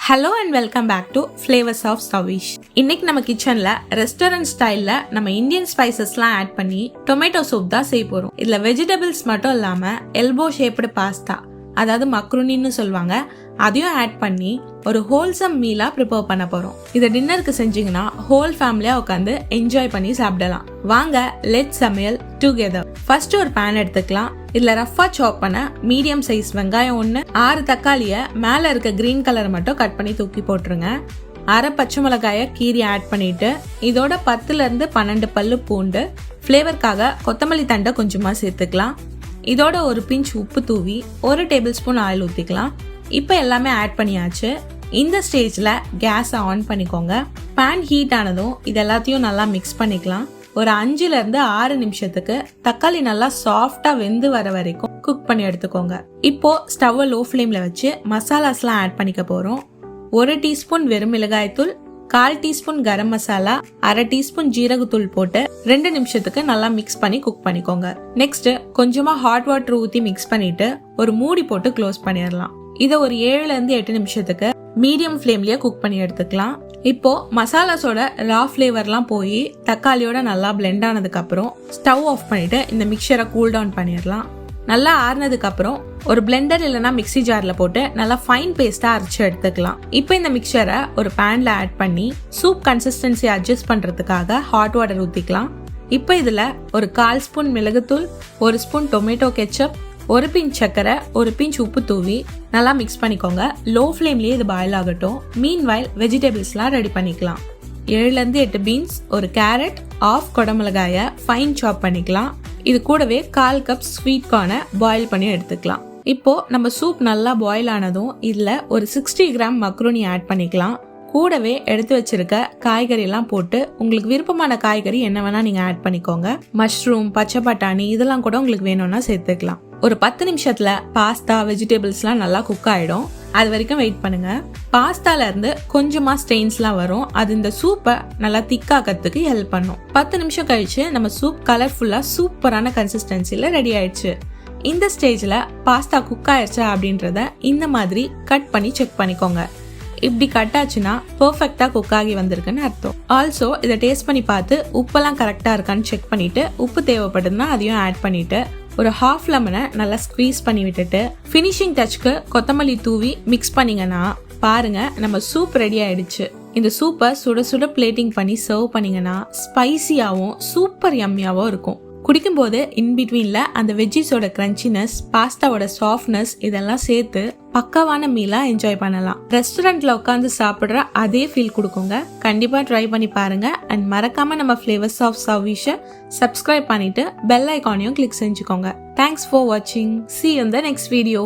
Hello and welcome back to flavours of Savish. இன்னைக்கு நம்ம கிச்சன்ல ரெஸ்டாரண்ட் ஸ்டைல்ல நம்ம இந்தியன் ஸ்பைசஸ்லாம் ஆட் பண்ணி டொமேட்டோ சூப் தான் செய்ய போறோம். இதுல வெஜிடபிள்ஸ் மட்டும் இல்லாம எல்போ ஷேப்டு பாஸ்தா, அதாவது மக்ருனின்னு சொல்லுவாங்க, அதையும் ஆட் பண்ணி ஒரு ஹோல்சம் மீலா ப்ரிப்பேர் பண்ண போறோம். இதை டின்னருக்கு செஞ்சீங்கன்னா ஹோல் ஃபேமிலியா உட்காந்து என்ஜாய் பண்ணி சாப்பிடலாம். வாங்க லெட்ஸ் சமையல் டுகெதர். ஃபர்ஸ்ட் ஒரு பேன் எடுத்துக்கலாம். இதுல ரஃபா சாப் பண்ண மீடியம் சைஸ் வெங்காயம் 1, 6 தக்காளிய மேல இருக்க கிரீன் கலர் மட்டும் கட் பண்ணி தூக்கி போட்டுருங்க. அரை பச்சை மிளகாய கீரி ஆட் பண்ணிட்டு இதோட 10 இருந்து 12 பல்லு பூண்டு, ஃபிளேவருக்காக கொத்தமல்லி தண்டை கொஞ்சமா சேர்த்துக்கலாம். இதோட ஒரு பிஞ்ச் உப்பு தூவி 1 டேபிள் ஸ்பூன் ஆயில் ஊற்றிக்கலாம். இப்போ எல்லாமே ஆட் பண்ணியாச்சு. இந்த ஸ்டேஜில் கேஸை ஆன் பண்ணிக்கோங்க. பேன் ஹீட் ஆனதும் இது எல்லாத்தையும் நல்லா மிக்ஸ் பண்ணிக்கலாம். ஒரு 5லேருந்து 6 நிமிஷத்துக்கு தக்காளி நல்லா சாஃப்டாக வெந்து வர வரைக்கும் குக் பண்ணி எடுத்துக்கோங்க. இப்போ ஸ்டவ்வை லோ ஃப்ளேமில் வச்சு மசாலாஸ்லாம் ஆட் பண்ணிக்க போகிறோம். 1 டீஸ்பூன் வெறும் மிளகாய்த்தூள், 1/4 டீஸ்பூன் கரம் மசாலா, 1/2 டீஸ்பூன் ஜீரகத்தூள் போட்டு 2 நிமிஷத்துக்கு நல்லா மிக்ஸ் பண்ணி குக் பண்ணிக்கோங்க. நெக்ஸ்ட் கொஞ்சமா ஹாட் வாட்டர் ஊற்றி மிக்ஸ் பண்ணிட்டு ஒரு மூடி போட்டு க்ளோஸ் பண்ணிடலாம். இதை ஒரு 7லேருந்து 8 நிமிஷத்துக்கு மீடியம் ஃப்ளேம்லயே குக் பண்ணி எடுத்துக்கலாம். இப்போ மசாலாஸோட ரா ஃபிளேவர்லாம் போய் தக்காளியோட நல்லா பிளெண்ட் ஆனதுக்கு அப்புறம் ஸ்டவ் ஆஃப் பண்ணிட்டு இந்த மிக்சரை கூல் டவுன் பண்ணிடலாம். நல்லா ஆறுனதுக்கு அப்புறம் ஒரு பிளெண்டர் இல்லைன்னா மிக்ஸி ஜார்ல போட்டு நல்லா ஃபைன் பேஸ்டா அரைச்சு எடுத்துக்கலாம். இப்போ இந்த மிக்சரை ஒரு பேன்ல ஆட் பண்ணி சூப் கன்சிஸ்டன்சி அட்ஜஸ்ட் பண்றதுக்காக ஹாட் வாட்டர் ஊத்திக்கலாம். இப்போ இதுல ஒரு 1/4 ஸ்பூன் மிளகுத்தூள், 1 ஸ்பூன் டொமேட்டோ கெச்சப், 1 பிஞ்ச் சர்க்கரை, 1 பிஞ்ச் உப்பு தூவி நல்லா மிக்ஸ் பண்ணிக்கோங்க. லோ ஃப்ளேம்லயே இது பாயில் ஆகட்டும். மீன்வைல் வெஜிடபிள்ஸ்லாம் ரெடி பண்ணிக்கலாம். 7லேருந்து 8 பீன்ஸ், ஒரு கேரட், ஆஃப் குடமிளகாய ஃபைன் சாப் பண்ணிக்கலாம். இது கூடவே 1/4 கப் ஸ்வீட் கார்னை பாயில் பண்ணி எடுத்துக்கலாம். இப்போ நம்ம சூப் நல்லா பாயில் ஆனதும் இதுல ஒரு 60 கிராம் மக்ருனி ஆட் பண்ணிக்கலாம். கூடவே எடுத்து வச்சிருக்க காய்கறி எல்லாம் போட்டு உங்களுக்கு விருப்பமான காய்கறி என்ன வேணா நீங்க ஆட் பண்ணிக்கோங்க. மஷ்ரூம், பச்சை பட்டாணி இதெல்லாம் கூட உங்களுக்கு வேணும்னா சேர்த்துக்கலாம். ஒரு 10 நிமிஷத்துல பாஸ்தா வெஜிடபிள்ஸ்லாம் நல்லா குக் ஆயிடும். அது வரைக்கும் வெயிட் பண்ணுங்க. பாஸ்தால இருந்து கொஞ்சமா ஸ்டெயின்ஸ்லாம் வரும். அது இந்த சூப்பை நல்லா திக்காக்கிறதுக்கு ஹெல்ப் பண்ணும். 10 நிமிஷம் கழிச்சு நம்ம சூப் கலர்ஃபுல்லா சூப்பரான கன்சிஸ்டன்சில ரெடி ஆயிடுச்சு. இந்த ஸ்டேஜ்ல பாஸ்தா குக் ஆயிடுச்சா அப்படின்றத இந்த மாதிரி கட் பண்ணி செக் பண்ணிக்கோங்க. இப்படி கட் ஆச்சுன்னா பெர்ஃபெக்டா குக் ஆகி வந்திருக்குன்னு அர்த்தம். ஆல்சோ இதை டேஸ்ட் பண்ணி பார்த்து உப்பெல்லாம் கரெக்டா இருக்கான்னு செக் பண்ணிட்டு உப்பு தேவைப்படுதுன்னா அதையும் ஆட் பண்ணிட்டு ஒரு ஹாஃப் லெமனை நல்லா ஸ்குவீஸ் பண்ணி விட்டுட்டு ஃபினிஷிங் டச்சுக்கு கொத்தமல்லி தூவி மிக்ஸ் பண்ணீங்கன்னா பாருங்க நம்ம சூப் ரெடி ஆயிடுச்சு. இந்த சூப்பை சுட சுட பிளேட்டிங் பண்ணி சர்வ் பண்ணீங்கன்னா ஸ்பைசியாவும் சூப்பர் யம்மியாவும் இருக்கும். குடிக்கும் போது இன்பிட்வீன்ல அந்த வெஜ்ஜிஸோட கிரன்ச்சினஸ், பாஸ்தாவோட சாஃப்ட்னஸ் இதெல்லாம் சேர்த்து பக்காவான மீலா என்ஜாய் பண்ணலாம். ரெஸ்டாரண்ட்ல உட்காந்து சாப்பிடுற அதே ஃபீல் கொடுக்குங்க. கண்டிப்பா ட்ரை பண்ணி பாருங்க. அண்ட் மறக்காம நம்ம ஃப்ளேவர்ஸ் ஆஃப் சவிஷை சப்ஸ்கிரைப் பண்ணிட்டு பெல் ஐகானையும் கிளிக் செஞ்சுக்கோங்க. தேங்க்ஸ் ஃபார் வாட்சிங். See you in the next video.